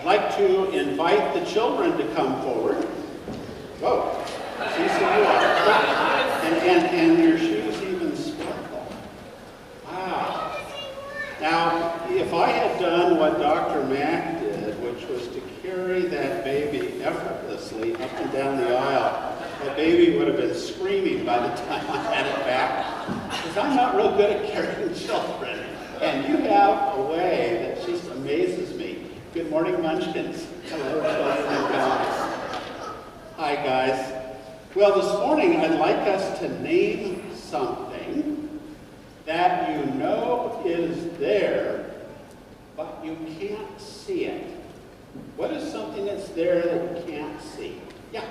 like to invite the children to come forward. Whoa, see some you are. And your shoes even sparkle. Wow. Now, if I had done what Dr. Mack did, which was to carry that baby effortlessly up and down the aisle, that baby would have been screaming by the time I had it back, because I'm not real good at carrying children. And you have a way that just amazes me. Good morning, Munchkins. Hello, children and guys. Hi, guys. Well, this morning I'd like us to name something that you know is there, but you can't see it. What is something that's there that you can't see? Yeah.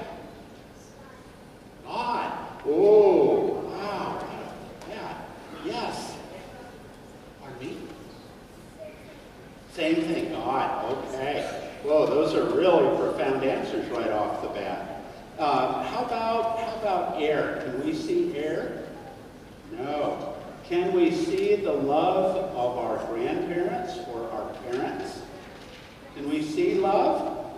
God. Oh, wow. Yeah. Yes. Pardon me? Same thing, God. Okay. Whoa, those are really profound answers right off the bat. How about air? Can we see air? No. Can we see the love of our grandparents or our parents? Can we see love?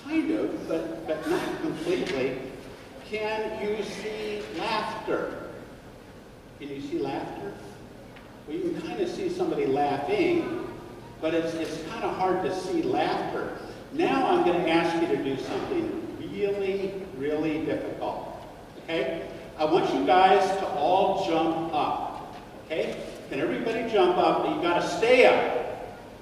Kind of, but not completely. Can you see laughter? Can you see laughter? Well, you can kind of see somebody laughing, but it's kind of hard to see laughter. Now I'm going to ask you to do something really, really difficult. Okay? I want you guys to all jump up. Okay? Can everybody jump up? But you got to stay up.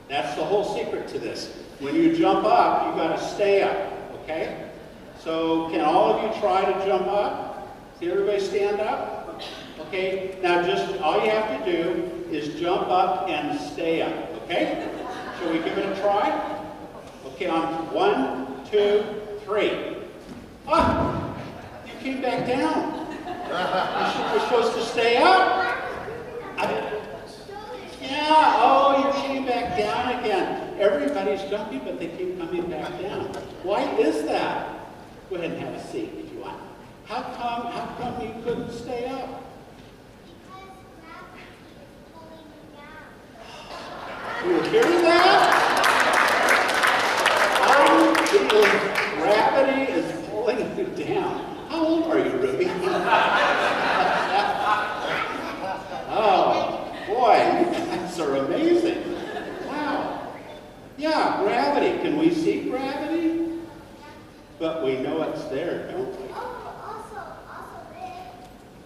That's the whole secret to this. When you jump up, you got to stay up. Okay? So can all of you try to jump up? Can everybody stand up? Okay? Now just all you have to do is jump up and stay up. Okay? Shall we give it a try? Okay, on 1, 2, 3. Ah! You came back down. You're supposed to stay up. Yeah, oh, you came back down again. Everybody's jumping, but they keep coming back down. Why is that? Go ahead and have a seat if you want. How come you couldn't stay up? You were hearing that? Gravity is pulling you down. How old are you, Ruby? Oh, boy, you guys are amazing. Wow. Yeah, gravity. Can we see gravity? But we know it's there, don't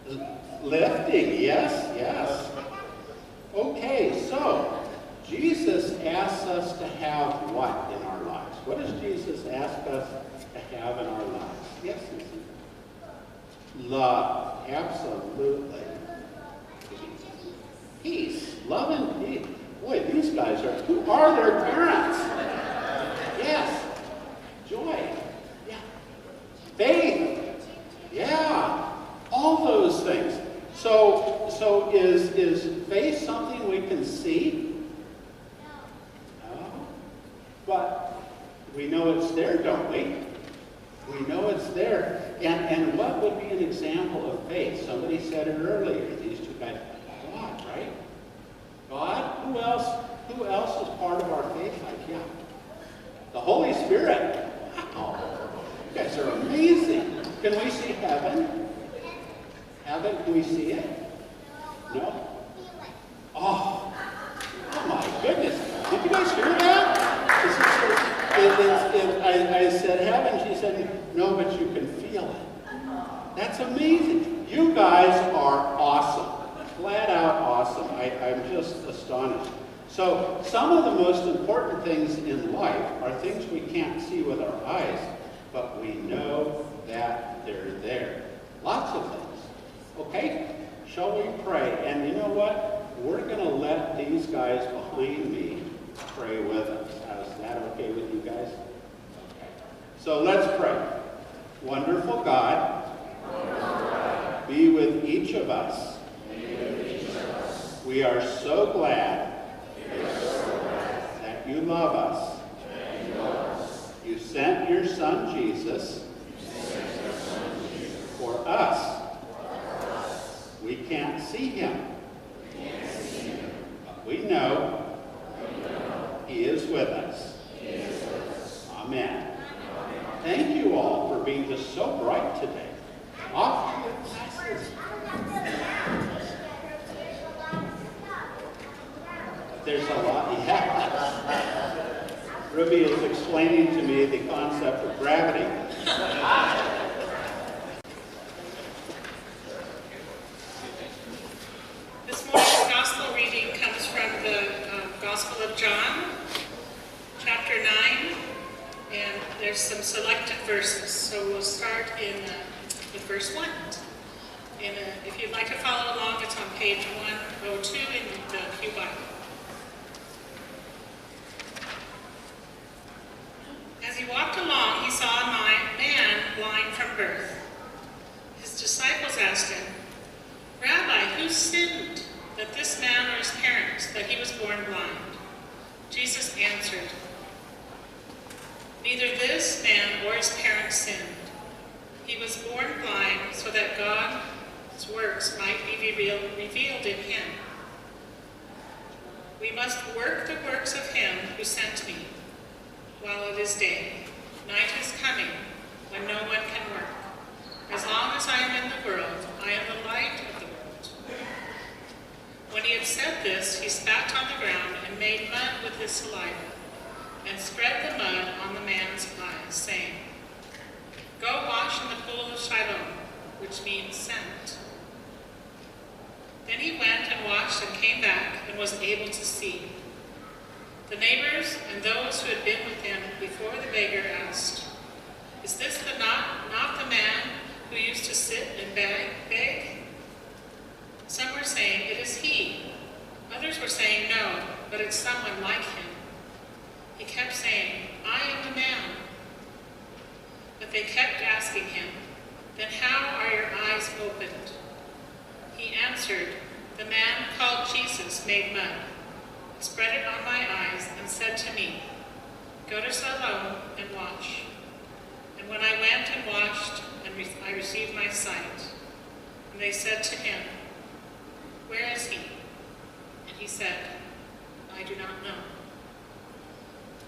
we? Lifting, yes. Okay, so Jesus asks us to have what in our lives? What does Jesus ask us to have in our lives? Yes, Susan? Love, absolutely. Peace, love and peace. Boy, these guys who are their parents? Yes. Joy. Yeah. Faith. Yeah. All those things. So is faith something we can see? No. But we know it's there, don't we? We know it's there. And what would be an example of faith? Somebody said it earlier. These two guys. God, right? God? Who else is part of our faith life? Yeah. The Holy Spirit. Wow. You guys are amazing. Can we see heaven? Heaven, can we see it? No? Oh my goodness. Did you guys hear that? I said heaven, she said, no, but you can feel it. That's amazing. You guys are awesome. Flat out awesome. I'm just astonished. So some of the most important things in life are things we can't see with our eyes, but we know that they're there. Lots of things. Okay? Shall we pray? And you know what? We're going to let these guys behind me pray with us. Is that okay with you guys? Okay. So let's pray. Wonderful God, be with each of us. We are so glad that you love us. You sent your Son, Jesus, for us. We can't see him, but we know he is with us. Amen. Thank you all for being just so bright today. Off to your classes. There's a lot, yeah. Ruby is explaining to me the concept of gravity. This morning's gospel reading comes from the Gospel of John, chapter 9, and there's some selected verses. So we'll start in verse 1. And if you'd like to follow along, it's on page 102 in the Pew Bible. As he walked along, he saw a man blind from birth. His disciples asked him, "Rabbi, who sinned, that this man or his parents, that he was born blind?" Jesus answered, "Neither this man or his parents sinned. He was born blind so that God's works might be revealed in him. We must work the works of him who sent me while it is day. Night is coming when no one can work. As long as I am in the world, I am the light of the world." When he had said this, he spat on the ground and made mud with his saliva, and spread the mud on the man's eyes, saying, "Go wash in the pool of Siloam," which means sent. Then he went and washed and came back and was able to see. The neighbors and those who had been with him before the beggar asked, "Is this not the man who used to sit and beg?" Some were saying, "It is he." Others were saying, "No, but it's someone like him." He kept saying, "I am the man." But they kept asking him, "Then how are your eyes opened?" He answered, "The man called Jesus made mud, spread it on my eyes, and said to me, 'Go to Siloam and wash.' And when I went and washed, I received my sight." And they said to him, "Where is he?" And he said, "I do not know."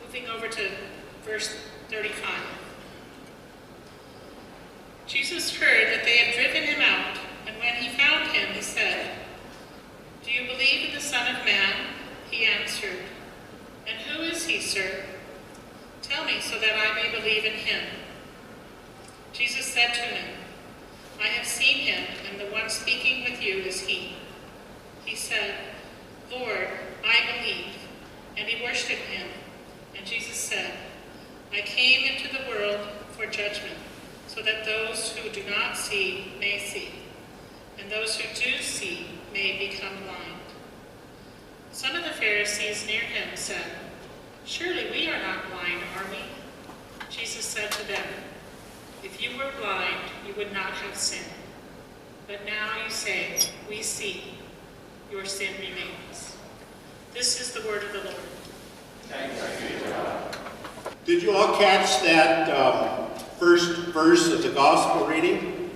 Moving over to verse 35. Jesus heard that they had driven him out, and when he found him, he said, "Do you believe in the Son of Man?" He answered, "And who is he, sir? Tell me so that I may believe in him." Jesus said to him, "I have seen him, and the one speaking with you is he." He said, "Lord, I believe," and he worshipped him. And Jesus said, "I came into the world for judgment, so that those who do not see may see, and those who do see may become blind." Some of the Pharisees near him said, "Surely we are not blind, are we?" Jesus said to them, "If you were blind, you would not have sinned. But now you say, 'We see.' Your sin remains." This is the word of the Lord. Thanks be to God. Did you all catch that first verse of the gospel reading?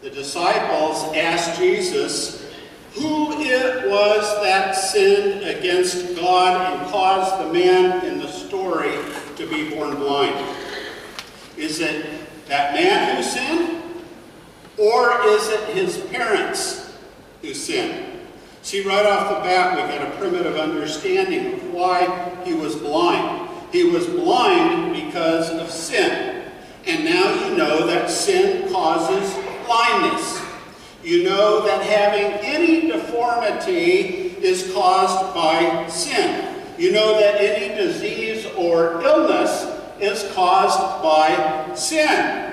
The disciples asked Jesus who it was that sinned against God and caused the man in the story to be born blind. Is it that man who sinned? Or is it his parents who sinned? See, right off the bat, we get a primitive understanding of why he was blind. He was blind because of sin. And now you know that sin causes blindness. You know that having any deformity is caused by sin. You know that any disease or illness is caused by sin.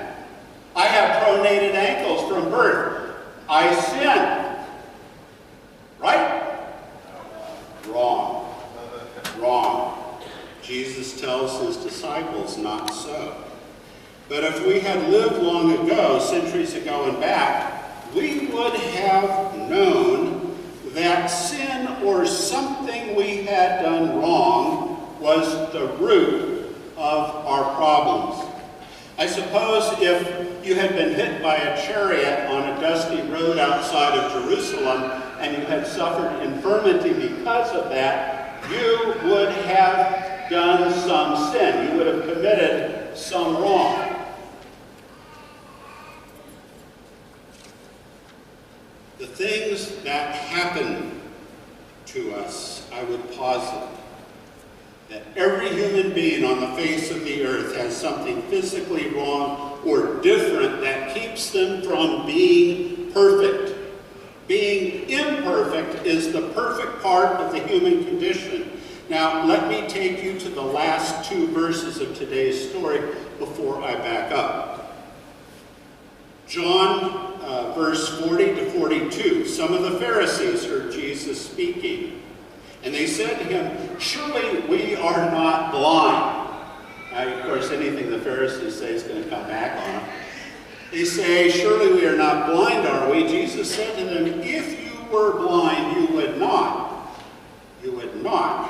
I have pronated ankles from birth. I sin. Right? Wrong. Wrong. Jesus tells his disciples not so. But if we had lived long ago, centuries ago and back, we would have known that sin or something we had done wrong was the root of our problems. I suppose if you had been hit by a chariot on a dusty road outside of Jerusalem and you had suffered infirmity because of that, you would have done some sin. You would have committed some wrong. The things that happen to us, I would posit that every human being on the face of the earth has something physically wrong or different that keeps them from being perfect. Being imperfect is the perfect part of the human condition. Now, let me take you to the last two verses of today's story before I back up. John verse 40 to 42. Some of the Pharisees heard Jesus speaking, and they said to him, "Surely we are not blind." Now, of course, anything the Pharisees say is going to come back on them. They say, "Surely we are not blind, are we?" Jesus said to them, "If you were blind, you would not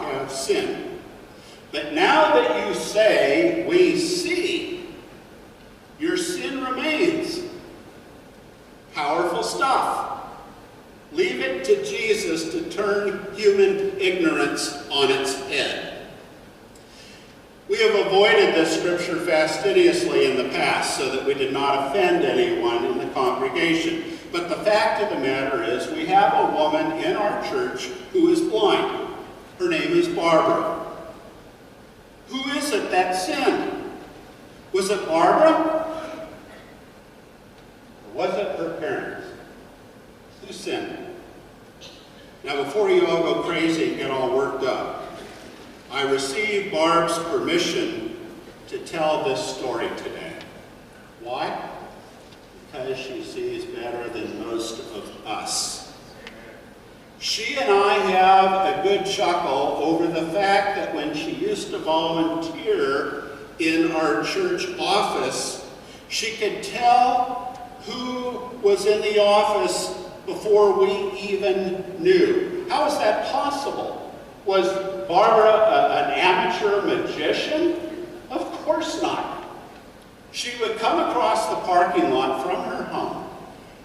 have sin. But now that you say, 'We see,' your sin remains." Powerful stuff. Leave it to Jesus to turn human ignorance on its head. We have avoided this scripture fastidiously in the past so that we did not offend anyone in the congregation. But the fact of the matter is we have a woman in our church who is blind. Her name is Barbara. Who is it that sinned? Was it Barbara? Or was it her parents? Who sinned? Now, before you all go crazy and get all worked up, I received Barb's permission to tell this story today. Why? Because she sees better than most of us. She and I have a good chuckle over the fact that when she used to volunteer in our church office, she could tell who was in the office before we even knew. How is that possible? Was Barbara an amateur magician? Of course not. She would come across the parking lot from her home,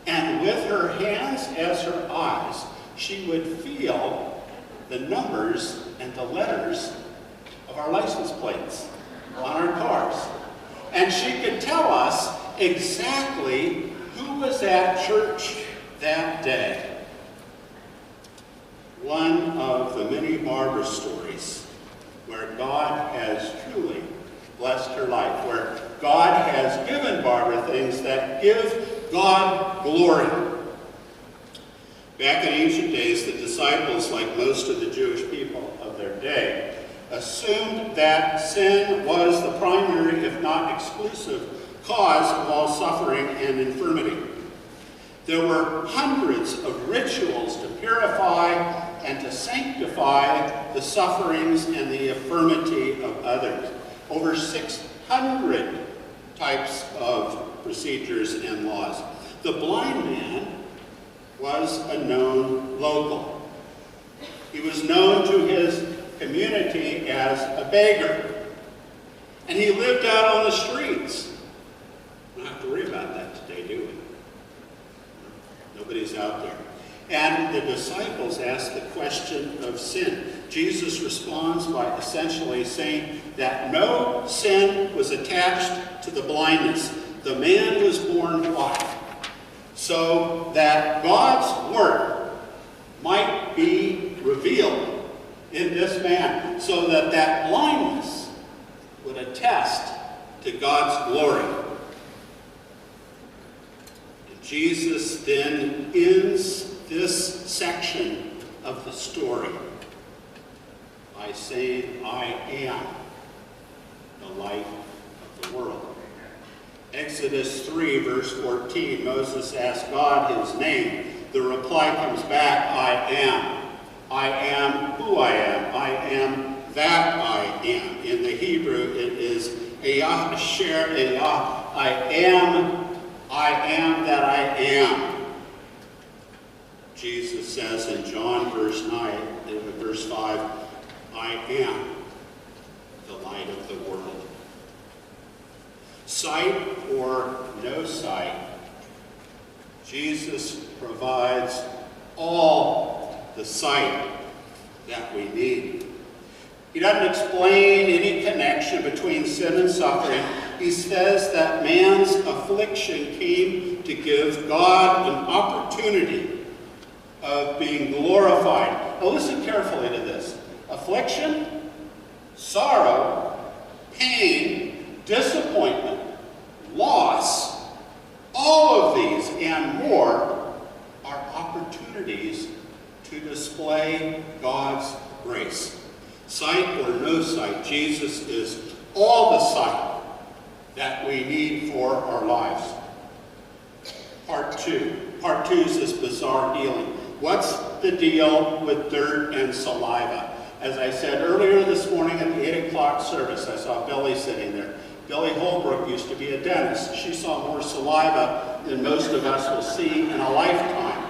and with her hands as her eyes, she would feel the numbers and the letters of our license plates on our cars. And she could tell us exactly who was at church that day. One of the many Barbara stories where God has truly blessed her life, where God has given Barbara things that give God glory. Back in ancient days, the disciples, like most of the Jewish people of their day, assumed that sin was the primary, if not exclusive, cause of all suffering and infirmity. There were hundreds of rituals to purify and to sanctify the sufferings and the infirmity of others. Over 600 types of procedures and laws. The blind man was a known local. He was known to his community as a beggar. And he lived out on the streets. We don't have to worry about that today, do we? Nobody's out there. And the disciples ask the question of sin. Jesus responds by essentially saying that no sin was attached to the blindness. The man was born blind, so that God's work might be revealed in this man, so that that blindness would attest to God's glory. And Jesus then ends this section of the story by saying, "I am the light of the world." Exodus 3, verse 14, Moses asked God his name. The reply comes back, "I am. I am who I am. I am that I am." In the Hebrew, it is Eyah Asher Eyah. I am that I am. Jesus says in John verse 5, "I am the light of the world." Sight or no sight, Jesus provides all the sight that we need. He doesn't explain any connection between sin and suffering. He says that man's affliction came to give God an opportunity of being glorified. Now listen carefully to this. Affliction, sorrow, pain, disappointment, loss, all of these and more are opportunities to display God's grace. Sight or no sight, Jesus is all the sight that we need for our lives. Part 2. Part 2 is this bizarre healing. What's the deal with dirt and saliva? As I said earlier this morning at the 8 o'clock service, I saw Billy sitting there. Billy Holbrook used to be a dentist. She saw more saliva than most of us will see in a lifetime.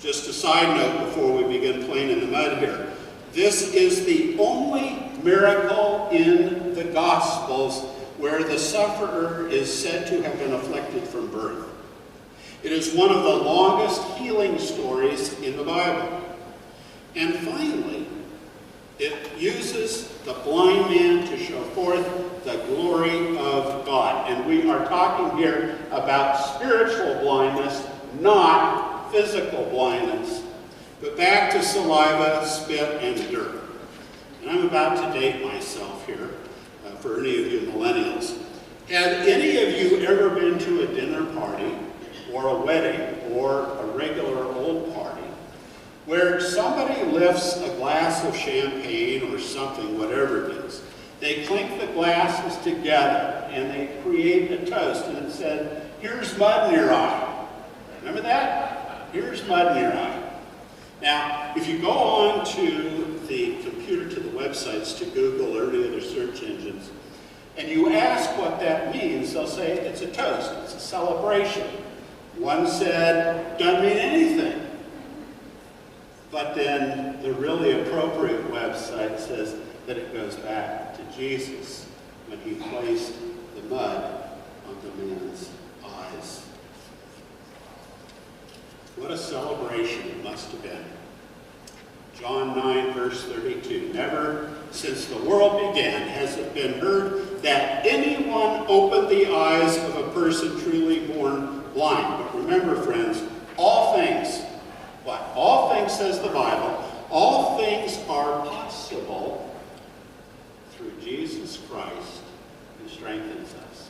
Just a side note before we begin playing in the mud here. This is the only miracle in the Gospels where the sufferer is said to have been afflicted from birth. It is one of the longest healing stories in the Bible. And finally, it uses the blind man to show forth the glory of God. And we are talking here about spiritual blindness, not physical blindness. But back to saliva, spit, and dirt. And I'm about to date myself here, for any of you millennials. Have any of you ever been to a dinner party, or a wedding, or a regular old party, where somebody lifts a glass of champagne or something, whatever it is. They clink the glasses together, and they create a toast, and it said, "Here's mud in your eye." Remember that? Here's mud in your eye. Now, if you go on to the computer, to the websites, to Google or any other search engines, and you ask what that means, they'll say it's a toast, it's a celebration. One said, doesn't mean anything. But then the really appropriate website says that it goes back to Jesus when he placed the mud on the man's eyes. What a celebration it must have been. John 9, verse 32. Never since the world began has it been heard that anyone opened the eyes of a person truly born blind. But remember, friends, all things, what? All things, says the Bible, all things are possible through Jesus Christ who strengthens us.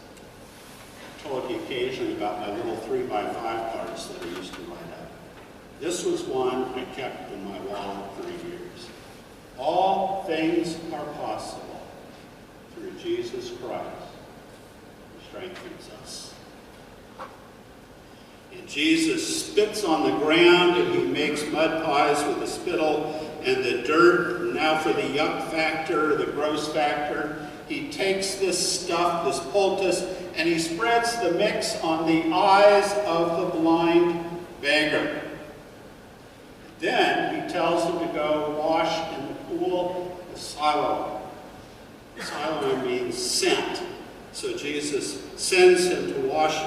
I told you occasionally about my little 3x5 cards that I used to write up. This was one I kept in my wallet for years. All things are possible through Jesus Christ who strengthens us. And Jesus spits on the ground and he makes mud pies with the spittle and the dirt. Now for the yuck factor, the gross factor, he takes this stuff, this poultice, and he spreads the mix on the eyes of the blind beggar. Then he tells him to go wash in the pool of Siloam. Siloam means sent. So Jesus sends him to wash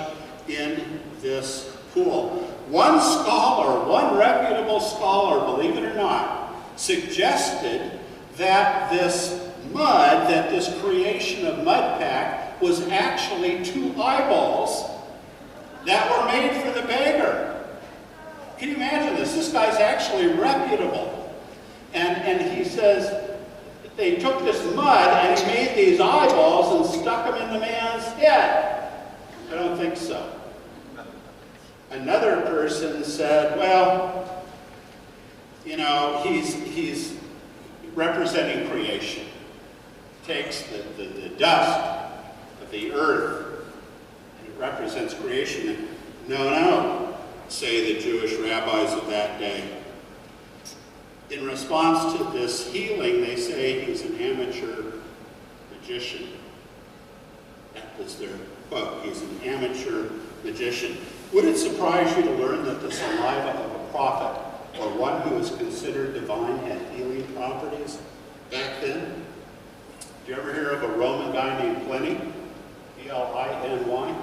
in this pool. One scholar, one reputable scholar, believe it or not, suggested that this mud, that this creation of mud pack, was actually 2 eyeballs that were made for the beggar. Can you imagine this? This guy's actually reputable. And he says they took this mud and he made these eyeballs and stuck them in the man's head. I don't think so. Another person said, well, you know, he's representing creation. Takes the dust of the earth and it represents creation. No, say the Jewish rabbis of that day. In response to this healing, they say he's an amateur magician. That was their quote. He's an amateur magician. Would it surprise you to learn that the saliva of a prophet, or one who was considered divine, had healing properties back then? Did you ever hear of a Roman guy named Pliny? P-L-I-N-Y?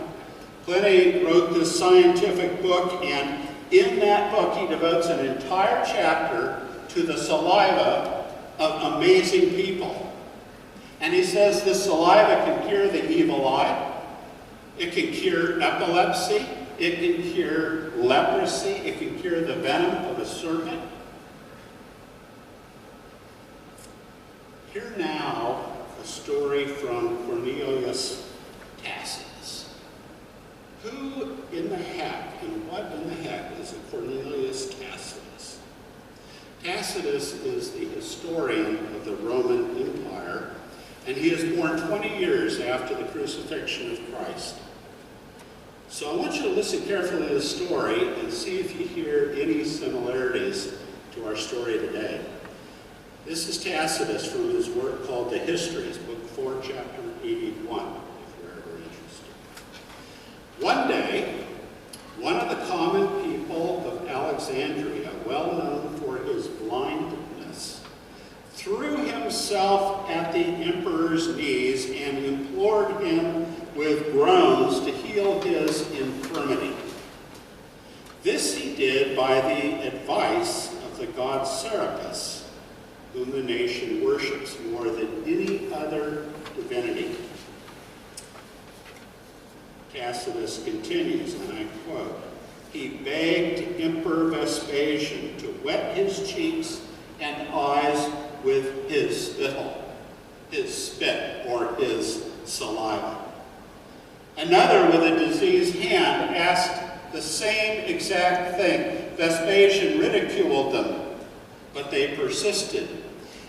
Pliny wrote this scientific book, and in that book he devotes an entire chapter to the saliva of amazing people. And he says this saliva can cure the evil eye. It can cure epilepsy. It can cure leprosy. It can cure the venom of a serpent. Hear now a story from Cornelius Tacitus. Who in the heck and what in the heck is a Cornelius Tacitus? Tacitus is the historian of the Roman Empire, and he is born 20 years after the crucifixion of Christ. So I want you to listen carefully to the story and see if you hear any similarities to our story today. This is Tacitus from his work called The Histories, Book 4, Chapter 81, if you're ever interested. One day, one of the common people of Alexandria, well known for his blindness, threw himself at the emperor's knees and implored him with groans to heal his infirmity. This he did by the advice of the god Serapis, whom the nation worships more than any other divinity. Tacitus continues, and I quote, "He begged Emperor Vespasian to wet his cheeks and eyes with his spit, or his saliva. Another with a diseased hand asked the same exact thing. Vespasian ridiculed them, but they persisted.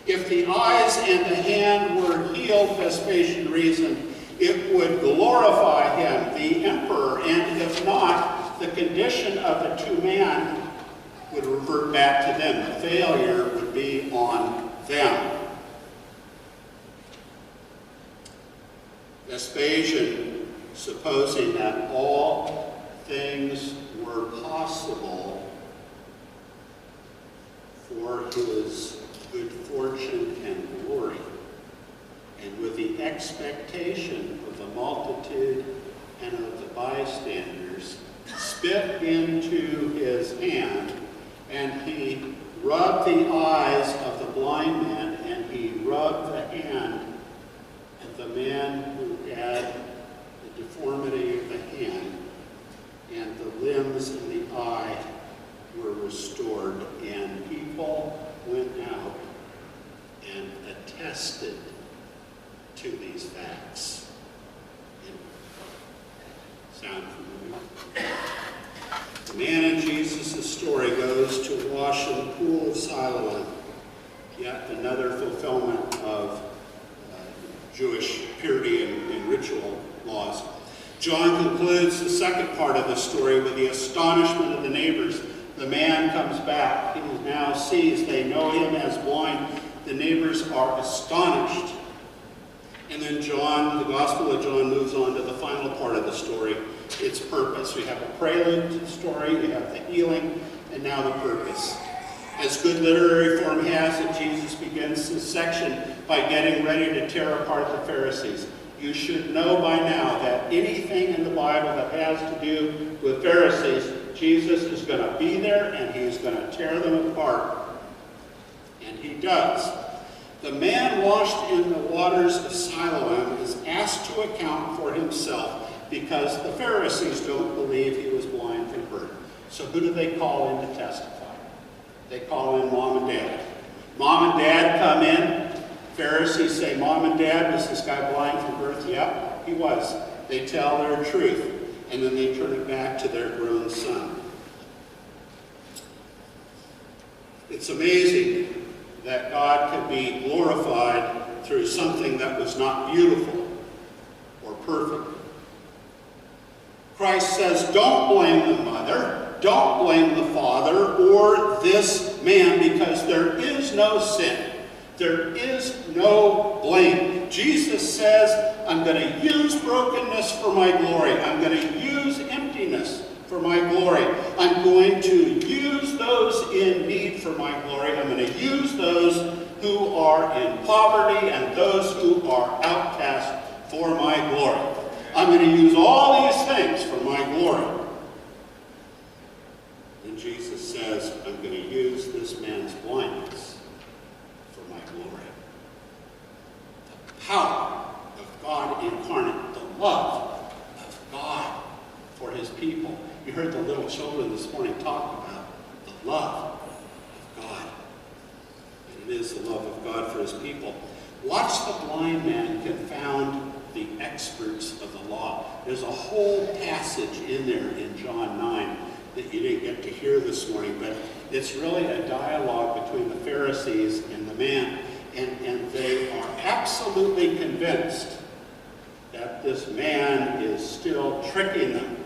If the eyes and the hand were healed, Vespasian reasoned, it would glorify him, the emperor, and if not, the condition of the two men would revert back to them. The failure would be on them." Vespasian, supposing that all things were possible for his good fortune and glory, and with the expectation of the multitude and of the bystanders, spit into his hand, and he rubbed the eyes of the blind man, and he rubbed the hand of the man who had the deformity of the hand, and the limbs and the eye were restored, and people went out and attested to these facts. Sound familiar? The man in Jesus' story goes to wash in the pool of Siloam, yet another fulfillment of Jewish purity and ritual laws. John concludes the second part of the story with the astonishment of the neighbors. The man comes back. He now sees. They know him as blind. The neighbors are astonished. And then John, the Gospel of John, moves on to the final part of the story, its purpose. We have a prelude to the story, we have the healing, and now the purpose. As good literary form has it, Jesus begins this section by getting ready to tear apart the Pharisees. You should know by now that anything in the Bible that has to do with Pharisees, Jesus is going to be there and he's going to tear them apart. And he does. The man washed in the waters of Siloam is asked to account for himself because the Pharisees don't believe he was blind from birth. So who do they call in to testify? They call in Mom and Dad. Mom and Dad come in. Pharisees say, Mom and Dad, was this guy blind from birth? Yep, he was. They tell their truth, and then they turn it back to their grown son. It's amazing that God could be glorified through something that was not beautiful or perfect. Christ says, don't blame the mother, don't blame the father, or this man, because there is no sin. There is no blame. Jesus says, I'm going to use brokenness for my glory. I'm going to use emptiness for my glory. I'm going to use those in need for my glory. I'm going to use those who are in poverty and those who are outcast for my glory. I'm going to use all these things for my glory. And Jesus says, I'm going to use this man's blindness for my glory. glory. The power of God incarnate, the love of God for his people. You heard the little children this morning talk about the love of God. And it is the love of God for his people. Watch the blind man confound the experts of the law. There's a whole passage in there in John 9 that you didn't get to hear this morning, but it's really a dialogue between the Pharisees and the man, and they are absolutely convinced that this man is still tricking them.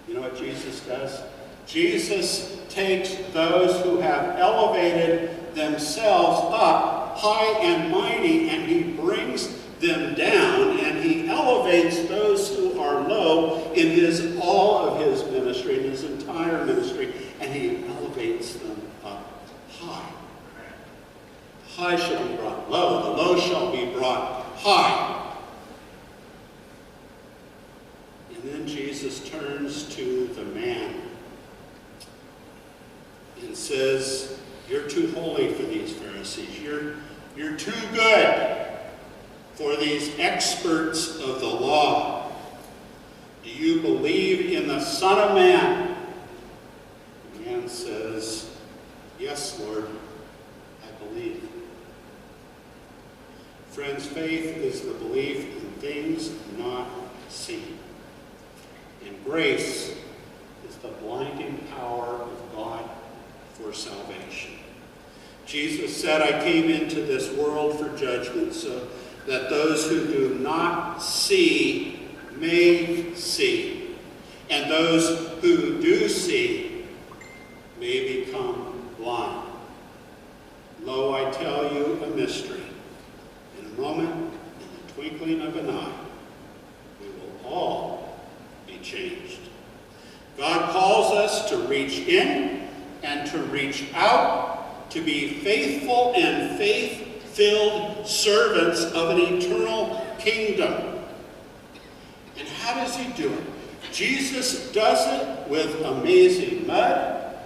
You know what Jesus does? Jesus takes those who have elevated themselves up high and mighty, and he brings them down, and he elevates those who are low in all of his ministry, in his entire ministry, and he elevates them up high. The high shall be brought low, the low shall be brought high. And then Jesus turns to the man and says, "You're too holy for these Pharisees. You're too good for these experts of the law. Do you believe in the Son of Man?" The man says, "Yes, Lord, I believe." Friends, faith is the belief in things not seen. And grace is the blinding power of God for salvation. Jesus said, "I came into this world for judgment, so that those who do not see may see, and those who do see may become blind. Lo, I tell you a mystery. In a moment, in the twinkling of an eye, we will all be changed." God calls us to reach in and to reach out, to be faithful and faith-filled servants of an eternal kingdom. And how does he do it? Jesus does it with amazing mud,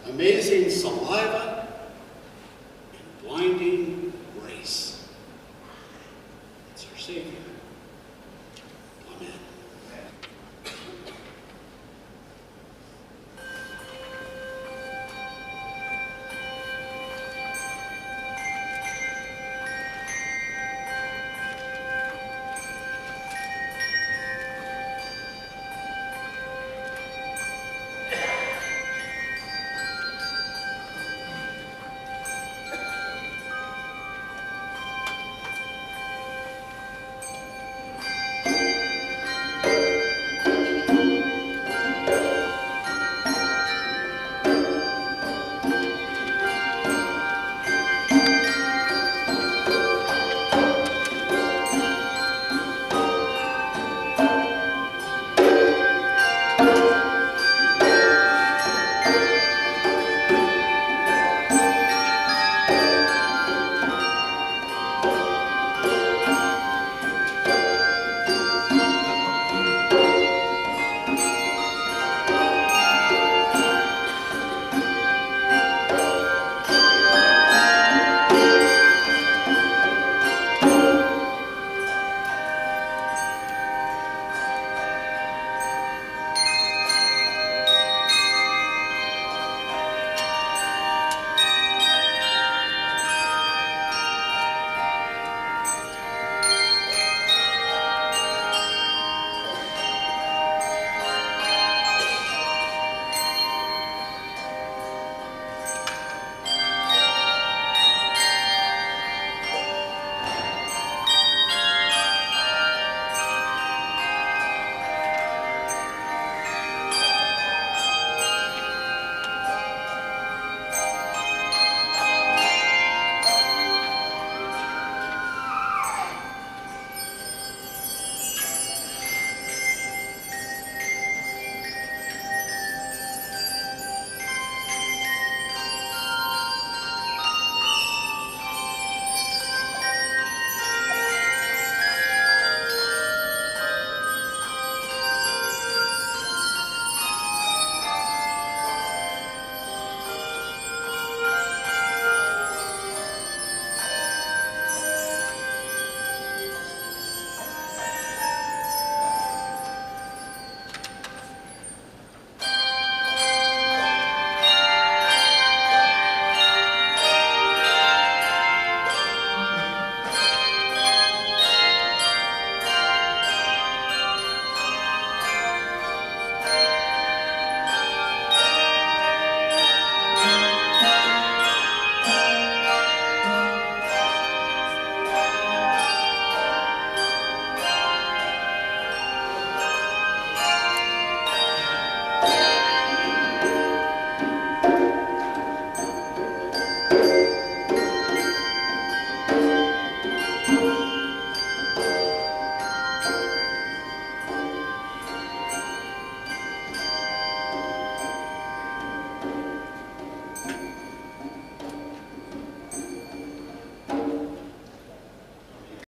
amazing saliva, and blinding grace. It's our Savior.